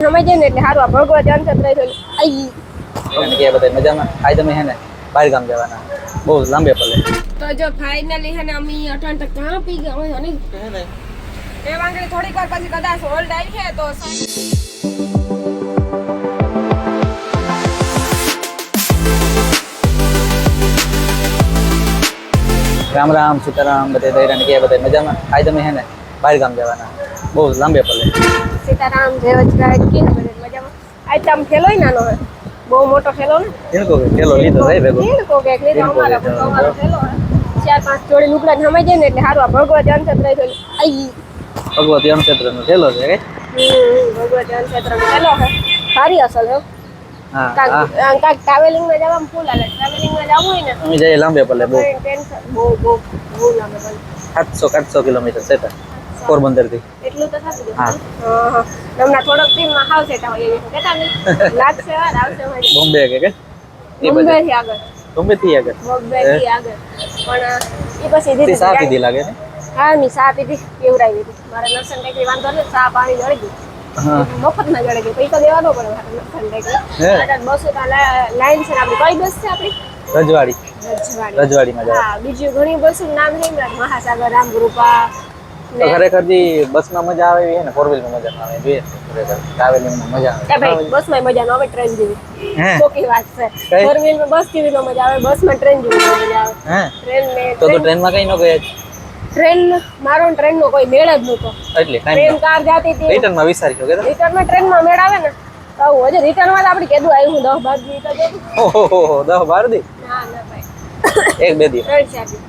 સમજે ને એટલે સારું. આ ભગવત અંતર થઈ આઈ કે બધા મજામાં. આજ તમે હે ને બહાર ગામ જવાના, બહુ લાંબે પડે. તો જો ફાઇનલી હે ને અમે 8 તક કાં પી ગયા હોય અને એ વાંગડી થોડીક વાર પછી કદાચ હોલ્ડ આવી છે તો રામ રામ સીતારામ બધે દૈરાને કે બધા મજામાં. આજ તમે હે ને બહાર ગામ જવાના, બહુ લાંબે પડે. સીતારામ જય વજરાજ કે બધા મજામાં. આજ તમ ખેલો નાનો હે, બહુ મોટો ખેલો ને કેલકો કેલો લીધો ભાઈ ભેગો. કેલકો કે લીધો અમારો ખેલો હે. 4-5 જોડી લુગડા સમજે ને એટલે સારું. આ ભગવત અંતર થઈ આઈ ભગવતી અનક્ષેત્રનો ખેલો છે કે ભગવત અંતરનો ખેલો હે. સારી અસલ હે. હા કાંક ટ્રાવેલિંગ માં જવામાં ફૂલ હાલે. ટ્રાવેલિંગ માં જવું હોય ને અમે જઈએ લાંબે પડે, બહુ ટેન્શન બહુ લાંબે પડે. 700 કિલોમીટર છે પોરબંદર થી. એટલું તો થતું છે. હા હમણાં થોડોક ટીમ માં હાવ સેટા હોય એવી કેતા નહીં લાગશે વાર આવશે હોય. બોમ્બે કે મુંબઈ થી આગળ. બોમ્બે થી આગળ બોમ્બે થી આગળ પણ એ પછી તે સા પીધી લાગે ને. હા મી સા પીધી પીવડાવી હતી. મારે નરસન ટેકરી વાંધો ને સા પાણી જળી ગયું. મફત ના જડે ગયું. પૈસા દેવાનો પડે નરસન ટેકરી. બસો લાઈન છે આપણી. કઈ બસ છે આપણી? રજવાડીમાં જાય. હા બીજું ઘણી બસો નામ છે મહાસાગર, રામગૃપા. ખરેખર જી બસમાં મજા આવે એવી ને, 4 વ્હીલમાં મજા આવે જોઈએ. ખરેખર ટ્રાવેલિંગમાં મજા આવે. ભાઈ બસમાં મજા ન આવે, ટ્રેન જેવી ખોટી વાત છે. 4 વ્હીલમાં બસ જેવી નો મજા આવે, બસમાં ટ્રેન જેવી મજા આવે. ટ્રેન મે તો ટ્રેનમાં કઈ ન ગયા. ટ્રેન મારો ટ્રેન નો કોઈ મેળ જ નતો. એટલે ટ્રેન કાર જાતી હતી. રિટર્નમાં વિચાર્યો કે રિટર્નમાં ટ્રેનમાં મેળ આવે ને તો હજી રિટર્નમાં આપડી કેદું આવ્યું 10-12 દી તો જતું. ઓહો 10-12 દી. ના ભાઈ 1-2 દી. 3-4 દી.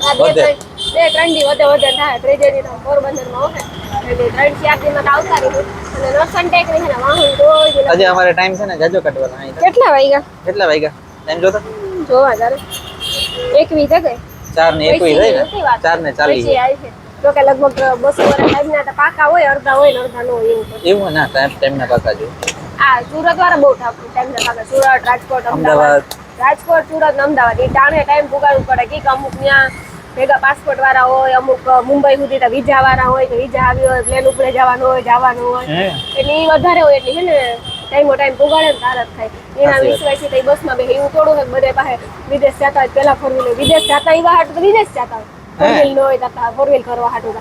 આ 2-3 દી વધે થાય. ત્રીજે દી તો પોરબંદરમાં હોય એટલે 3-4 દીમાં તો આવતા રહ્યું. અને નરસન ટેકરી છે ને વાહન રોજ આજે અમારે ટાઈમ છે ને જાજો કટવાના. કેટલા વાગ્યા ટાઈમ જોતા જોવા જારે 1 વી થઈ 4 ને 21 થઈ ને 4 ને 40 તો કે લગભગ 200 વર્ષ ટાઈમના તો પાકા હોય, અડધા હોય ને અડધા ન હોય એવું ના ટાઈમના પાકા જો. આ સુરત વાળા બહુ ટાઈમના પાકા. સુરત, રાજકોટ, અમદાવાદ. રાજકોટ, સુરત ને અમદાવાદ એ ટાણે ટાઈમ પુગાડવું પડે. કે અમુક ત્યાં ભેગા પાસપોર્ટ વાળા હોય, અમુક મુંબઈ સુધી તો વિઝા વાળા હોય કે વિઝા આવી હોય પ્લેન ઉપર જવાનું હોય એટલે એ વધારે હોય એટલે છે ને ટાઈમ પુગાડે ને તારત થાય. એના વિશ્વાસ છે બસમાં બે એવું થોડું હોય બધે પાસે વિદેશ જતા હોય. પેલા ફોર વ્હીલર વિદેશ જતા એવા હાટ તો વિદેશ જતા હોય. ફોર વ્હીલ નો હોય જતા ફોર વ્હીલ કરવા હાટું.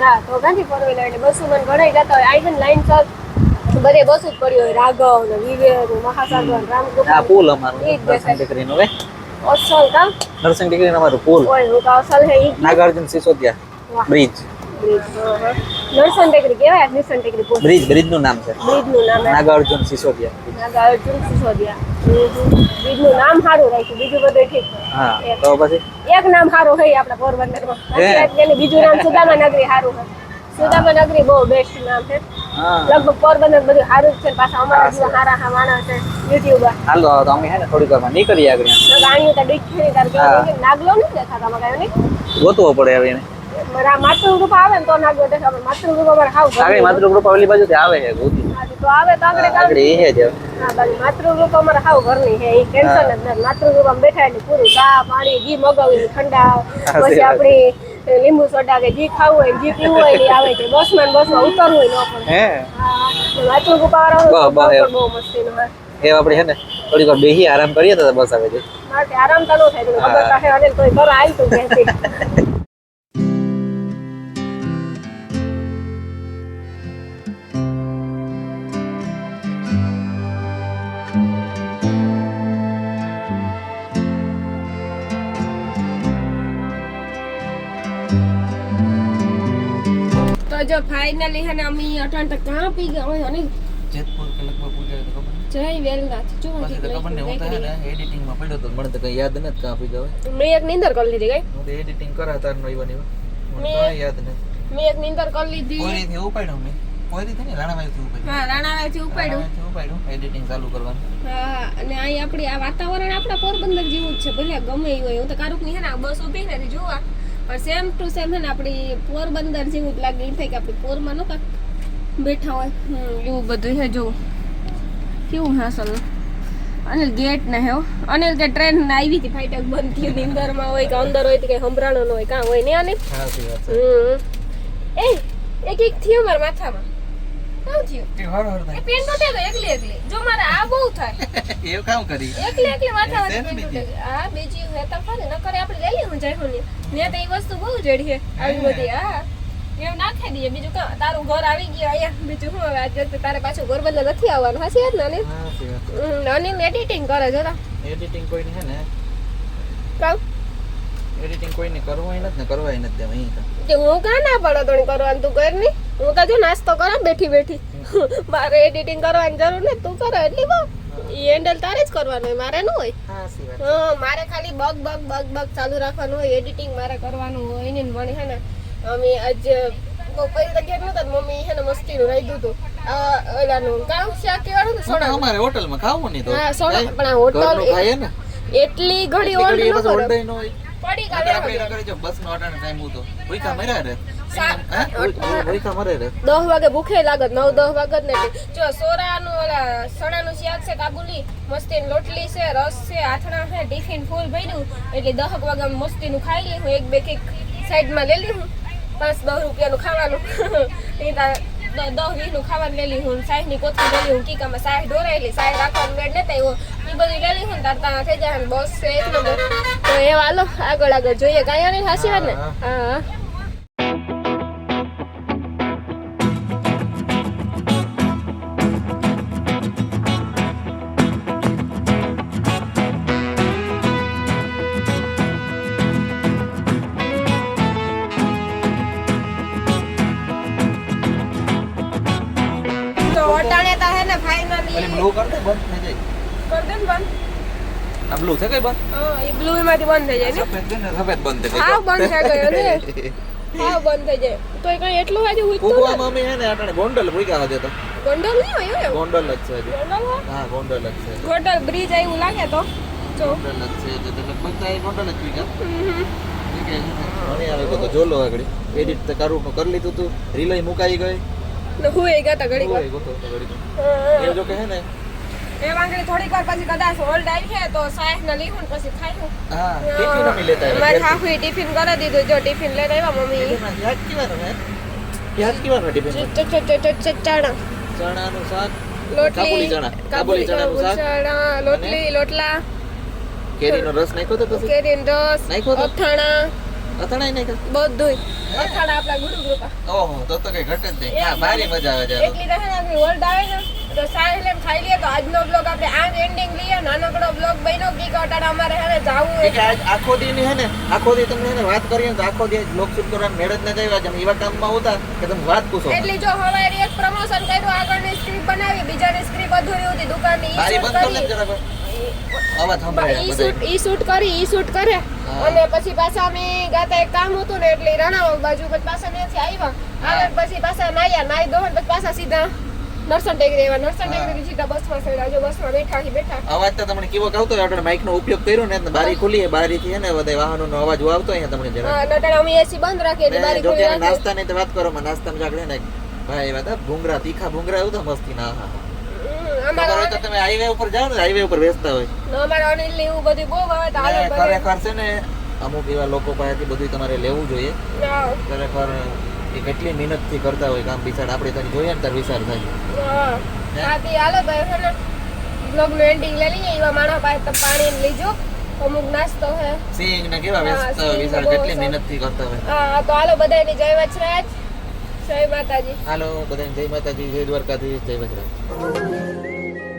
હા તો ગાંધી ફોર વ્હીલર એટલે બસો મને ઘણા જતા હોય. આઈ લાઈન સર બધે બસ જ પડી હોય. રાઘવ ને વિવેક, મહાસાગર, રામગોપાલ. આ પુલ અમારું નરસિંહ ટેકરીનો કે અસલ કામ નરસિંહ ટેકરીનો અમારું પુલ હોય. હું તો અસલ હે ઈ નાગાર્જુન સિસોદિયા બ્રિજ. નરસિંહ ટેકરી કહેવાય. નરસિંહ ટેકરી બ્રિજ નું નામ છે. બ્રિજનું નામ નાગાર્જુન સિસોદિયા. બ્રિજનું નામ સારું રાખ્યું. બીજું બધું ઠીક. હા તો પછી એક નામ સારું હોય આપણા પોરબંદરમાં. બીજું નામ સુદામા નગરી સારું છે. સુદામા નગરી બહુ બેસ્ટ નામ છે. લગભગ પોરબંદર બધું સારું જ છે. પાછા અમારા જેવા સારા માણસ છે યુટ્યુબર. હાલો તો અમે હે ને થોડીક વારમાં નીકળીએ આગળ. આણ્યું તો ડીખી નાગલો નહીં દેખાતા મગાયો નહીં ગોતવો પડે હવે એને. માતૃરૂપ આવે ને તો નાગલો દેખાય. માતૃરૂપ અમારે હાવ આગળ માતૃરૂપ ઓલી બાજુથી આવે છે ગોતી. તો આવે તો આગળ એ હે જ. હા બાકી માતૃરૂપ અમારે હાવ ઘરની છે. એ ટેન્શન જ નથી. માતૃરૂપ બેઠા એટલે પૂરું ચા પાણી ઘી મગાવી ઠંડા પછી આપણી લીંબુ સોડા કે જી ખાવું હોય જી પીવું હોય એ આવે છે. બસમાં ઉતરવું હોય ન પડે. માતૃરૂપ વાળા બહુ મસ્તી નો એ આપણે છે ને થોડીક વાર બેસી આરામ કરીએ તો બસ આવે છે. માટે આરામ તો ન થાય. ખબર પાસે અને કોઈ ઘર આવતું કહેતી. તો જો ફાઇનલી હે ને અમે 8 તક કાં પી ગયા હોય અને જેતપુર કે લગભગ પૂજા તો ખબર જય વેલનાથ જો પછી તો ખબર ને હું તો હે ને એડિટિંગ માં પડ્યો તો મને તો કઈ યાદ નથી કાપી ગયો. મેં એક નીંદર કરી લીધી ગઈ. હું તો એડિટિંગ કરા તાર નો ઈવાની મને કઈ યાદ નથી. મેં એક નીંદર કરી લીધી. કોરી થી ઉપાડ્યો મેં. કોરી થી ને રાણાવાઈ થી ઉપાડ્યો. હા રાણાવાઈ થી ઉપાડ્યું એડિટિંગ ચાલુ કરવાનું. હા અને અહીં આપણી આ વાતાવરણ આપણા પોરબંદર જેવું જ છે. ભલે ગમે એ હોય. હું તો કારુક ની હે ને બસ ઊભી નથી જોવા પણ સેમ ટુ સેમ હે ને આપણી પોરબંદર જેવું જ લાગે. એમ થાય કે આપણે પોરમાં નો કાક બેઠા હોય એવું બધું છે. જો કેવું હાસલ અનિલ ગેટ ને હે અનિલ કે ટ્રેન આવી હતી ફાઈટક બંધ થયું. નીંદરમાં હોય કે અંદર હોય તો કઈ સંભળાણો ન હોય કાં હોય ને આને. એ એક થયું મારા માથામાં શું થયું કે હર હર એ પેન તૂટે તો એકલી જો મારે આ બહુ થાય એવું કામ કરી એકલી માથા પેન તૂટે આ બીજી હે તો ખરે ન કરે આપણે લઈ લેવું જાય હોની ને તો એ વસ્તુ બહુ જડી છે આવી બધી હા એમ નાખી દઈએ બીજું કા તારું ઘર આવી ગયું અહીંયા બીજું શું હવે આજે તો તારે પાછું ઘર બદલે નથી આવવાનું હાસી વાત ને અનિલ એડિટિંગ કરે જરા એડિટિંગ કોઈ નહીં હે ને કામ એડિટિંગ કોઈ નહીં કરવું નથી ને કરવાય નથી તેમ અહીં કે હું કાં ના પડો તોણી કરવાનું તું કર ની હું તો જો નાસ્તો કરા બેઠી મારે એડિટિંગ કરવાની જરૂર નથી તું કરો એટલી બહુ ઈ હેન્ડલ તારે જ કરવાનું હોય મારે ન હોય હા સી વાત હા મારે ખાલી બગ ચાલુ રાખવાનું હોય એડિટિંગ મારે કરવાનું હોય ને મને હે ને અમે આજ કોઈ જગ્યાએ નહોતા મમ્મી હે ને મસ્તીનું રહી દીધું ઓલાનું કામ શાક કેવાનું ને સોડા અમારે હોટલમાં ખાવું નહીં તો હા સોડા પણ આ હોટલ ખાઈએ ને એટલી ઘડી ઓર્ડર ન કરો ઓર્ડર નો હોય પડી આપણે કાલે ન કરી જો બસ નો અટાણે ટાઈમ હતો ભૂખા મર્યા રે સા- ભૂખા મરે રે 10 વાગે ભૂખે લાગત 9-10 વાગત ને જો સોરાનું ઓલા સણાનું શાક છે કાબુલી મસ્તીની લોટલી છે રસ છે આથણા છે ટિફિન ફૂલ ભર્યું એટલે 10 વાગે મસ્તીનું ખાઈ લી હું એક બે કેક સાઈડમાં લઈ લી હું 5-10 રૂપિયાનું ખાવાનું એ 10-20 નું ખાવાનું લઈ લી હું 60 ની કોથળી લઈ લી હું કીકામાં 60 ઢોરાયેલી 60 રાખવાનું મેળ નતા આવ્યો એ બધું લઈ લી હું તાર થઈ જાય બસ છે એક નંબર તો એ હાલો આગળ જોઈએ કાંઈ નહીં હાસી વાત ને હા તો અટાણે તા હે ને ફાઇનલી પેલી બ્લુ કર દે બંધ થઈ જાય કર દે ને બંધ આ બ્લુ છે કઈ બંધ હા એ બ્લુ માંથી બંધ થઈ જાય ને સફેદ છે ને સફેદ બંધ થઈ હાવ બંધ થઈ ગયો ને હાવ બંધ થઈ જાય તો એ કઈ એટલું વાજુ ઉઠતો કુકવા મમ્મી હે ને અટાણે ગોંડલ ભૂખ્યા હજે તો ગોંડલ નહીં હોય એમ ગોંડલ જ છે હજુ ગોંડલ હોય? હા ગોંડલ જ છે ગોંડલ બ્રિજ આવ્યું લાગે તો જો ગોંડલ જ છે તો લગભગ તો ગોંડલ જ ભૂખ્યા હમ. મને આવે તો જોલો આગળ એડિટ તો કરવું કરી લીધું તું રીલય મુકાઈ ગઈ ને હું એ ગયા તા ઘડીક વાર. ગોતો તો ઘડી હા. એ જો કે હે ને એ વાંગડી થોડીક વાર પછી કદાચ હોલ્ડ આવી છે તો સાહેબ ને લીધું ને પછી ખાઈ હા ટિફિન અમે લેતા મારી હાફી ટિફિન કરી દીધું જો ટિફિન લઈને આવ્યા મમ્મી યાદ કેવાનું હે યાદ કેવાનું ટિફિન ચણા ચણાનું શાક લોટલી કાબુલી ચણાનું શાક ચણા લોટલા કેરીનો રસ નાખ્યો તો પછી કેરીનો રસ નાખ્યો તો? અથાણા અથાણાય નાખ્યો બધુંય અથાણા આપણા ગુરુ ગ્રુપા ઓહો તો કઈ ઘટે જ નહીં હા ભારી મજા આવે છે એટલી રહે ને કે વર્લ્ડ આવે ને તો સાહેબ એમ ખાઈ લઈએ તો આજનો બ્લોગ આપણે આજ એન્ડિંગ લઈએ નાનકડો બ્લોગ બન્યો કી કટાડા અમારે હે ને જાવું કે આજ આખો દી ની હે ને આખો દી તમને હે ને વાત કરીએ તો આખો દી બ્લોગ શૂટ કરવાનું મેળ જ ન જાય આજે એવા કામમાં હતા કે તમે વાત પૂછો એટલી જો હવારે એક પ્રમોશન કર્યું આગળની સ્ક્રિપ્ટ બનાવી બીજાની સ્ક્રિપ્ટ અધૂરી હતી દુકાનની ભારી ઈ બંધ શૂટ કરી કરી અવાજ સંભળાય ઈ બધા શૂટ કરે હા. અને પછી પાછા અમે ગાતા એક કામ હતું ને એટલે રણાવા બાજુ પછી પાછા ત્યાંથી આવ્યા આવે પછી પાછા નાઈ ધોન પછી પાછા સીધા નરસણ ટેકરી આવ્યા નરસણ ટેકરી સીધા બસમાં ચડ્યા જો બસમાં બેઠા અવાજ તો તમને કેવો આવતો હોય આપણે માઇક નો ઉપયોગ કર્યો ને એટલે બારી ખુલી બારી થી હે ને બધા વાહનોનો અવાજ આવતો અહીંયા તમને જરા હા નટાણ અમે એસી બંધ રાખી હતી બારી જો ખુલી કે રાખી નાસ્તા ની તો વાત કરો માં નાસ્તા માં જાગડે ને ભાઈ એવા હતા ભૂંગરા તીખા ભૂંગરા એવું તો મસ્તી ના હા અમારા તો તમે હાઈવે ઉપર જાઓ ને હાઈવે ઉપર બેસતા હોય અમારા અનિલ ને એવું બધું બહુ ભાવે તો હાલો ને બધે. ખરેખર છે ને અમુક એવા લોકો પાસેથી બધું તમારે લેવું જોઈએ હા, ખરેખર એ કેટલી મહેનત થી કરતા હોય કામ બિચાર આપણે તને જોઈએ ને તાર વિચાર થાય હા. હાથી હાલો તો છે ને બ્લોગ નું એન્ડિંગ લઈ લઈએ એવા માણસ પાસે તો પાણી ને લીજો અમુક નાસ્તો હે સિંગ ને કેવા હા, વેચતા હોય સિંગ વિચાર બહુ કેટલી સરસ. મહેનત થી કરતા હોય હા તો હાલો બધાની જય વચરાજ જય માતાજી હાલો બધાને જય માતાજી જય દ્વારકાધીશ જય વજરાજ